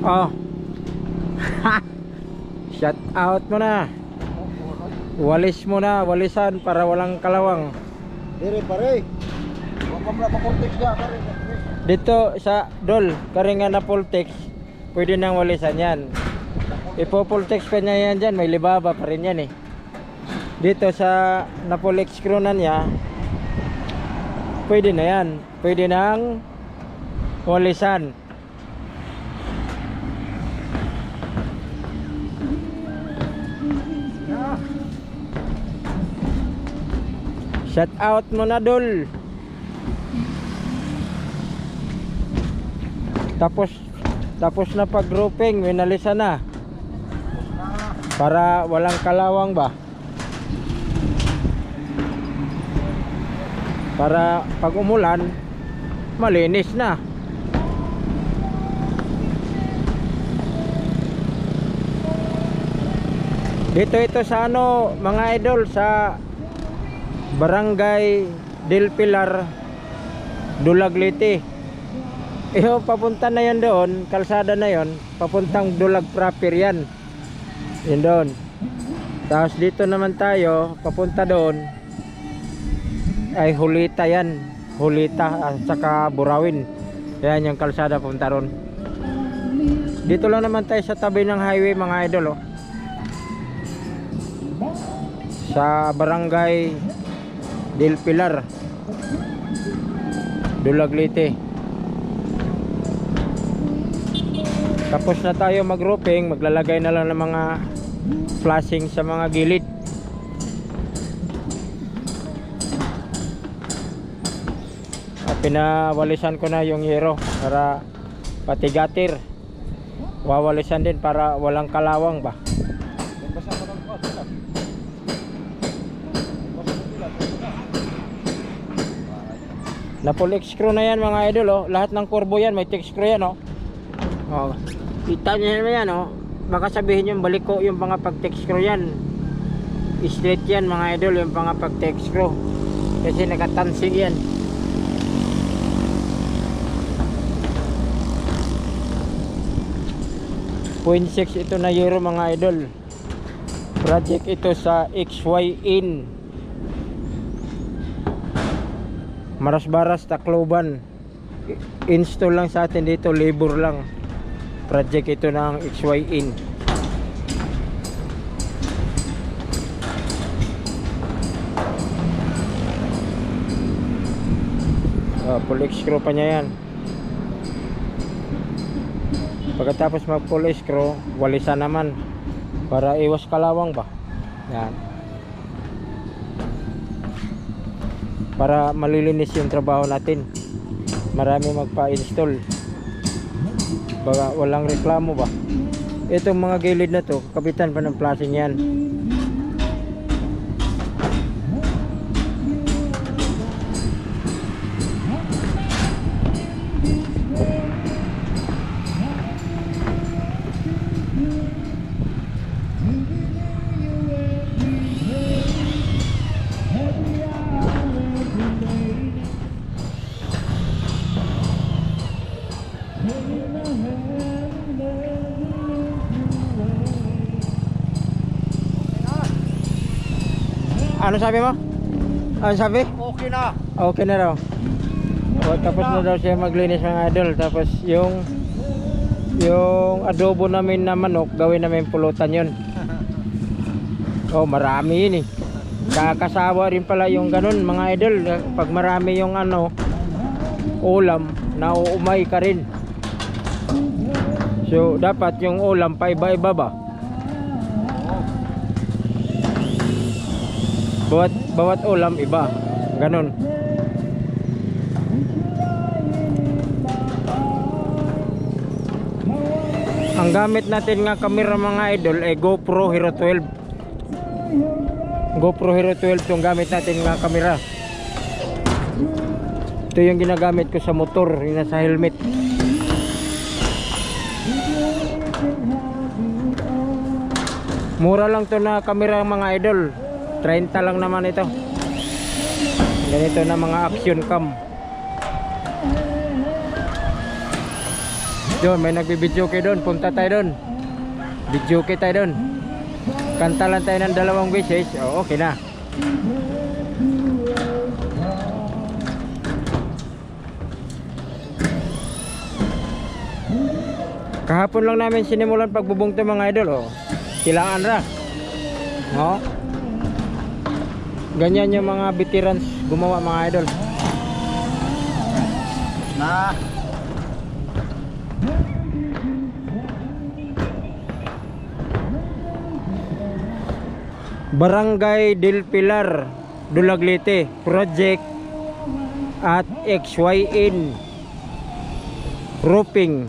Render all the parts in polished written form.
Oh. Shout out mo na. Walis mo na, walisan para walang kalawang. Dire pare. Wala pa makontext ya pare. Dito sa Dol, kare nga na full text, pwede nang walisan yan. Ipo full text pa niya yan dyan, may libaba pa rin yan eh. Dito sa na full screw na niya, pwede na yan. Pwede nang walisan. Shout out mo na Dol. Tapos na pag grouping, winalisan na. Para walang kalawang ba? Para pag umulan, malinis na. Dito ito sa ano, mga idol, sa Barangay Del Pilar, Dulag Liti. Papunta na yan doon, kalsada na yon, papuntang Dulag proper yan. Yun doon. Tapos dito naman tayo, papunta doon ay Hulita yan. Hulita at saka Burawin. Yan yung kalsada papunta ron. Dito lang naman tayo sa tabi ng highway mga idol, oh. Sa Barangay Del Pilar, Dulag Liti. Tapos na tayo mag-roofing, maglalagay na lang ng mga flashing sa mga gilid. At pinawalisan ko na yung yero para pati gatir. Wawalisan din para walang kalawang ba. Na full screw na yan mga idol, oh. Lahat ng kurbo yan may text screw yan, oh. Oh. Kita niyo naman yan, oh. Baka sabihin yung balik ko yung mga pag text screw yan. Straight yan mga idol, yung mga pag text screw. Kasi nakatansig yan. .6 ito na euro mga idol. Project ito sa XY in Marasbaras, Tacloban. Install lang sa atin dito, labor lang. Project ito ng XY in. Full screw pa niya yan. Pagkatapos mag full screw, walisan naman para iwas kalawang ba. Yan. Para malilinis yung trabaho natin. Marami magpa-install. Baka walang reklamo ba. Itong mga gilid na to, kapitan pa ng flashing yan. Ano sabi mo? Ano sabi? Okay na. Okay na raw. O, tapos na daw siya maglinis mga idol. Tapos yung adobo namin na manok, gawin namin pulutan yun. Oh, marami yun eh. Kakasawa rin pala yung ganun mga idol. Pag marami yung ano, ulam, nauumay ka rin. So dapat yung ulam pa iba-iba ba? Bawat ulam iba. Ganun. Ang gamit natin nga camera mga idol ay GoPro Hero 12. GoPro Hero 12 yung gamit natin nga camera. Ito yung ginagamit ko sa motor, yung nasa helmet. Mura lang to na camera mga idol. 30 lang naman ito. Ganito na mga action cam. Doon, may nagbibidyoke doon. Punta tayo doon. Bidyoke tayo doon. Kanta lang tayo ng 2 beses. O, okay na. Kahapon lang namin sinimulan pagbubungto mga idol. O, kilaan ra. O. Ganyan yung mga veterans gumawa mga idol. Na. Barangay Del Pilar, Dulaglete, project at XYN Roofing,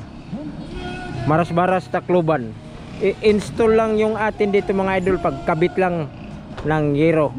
Maras-Baras, Tacloban. I-install lang yung atin dito mga idol, pagkabit lang ng yero.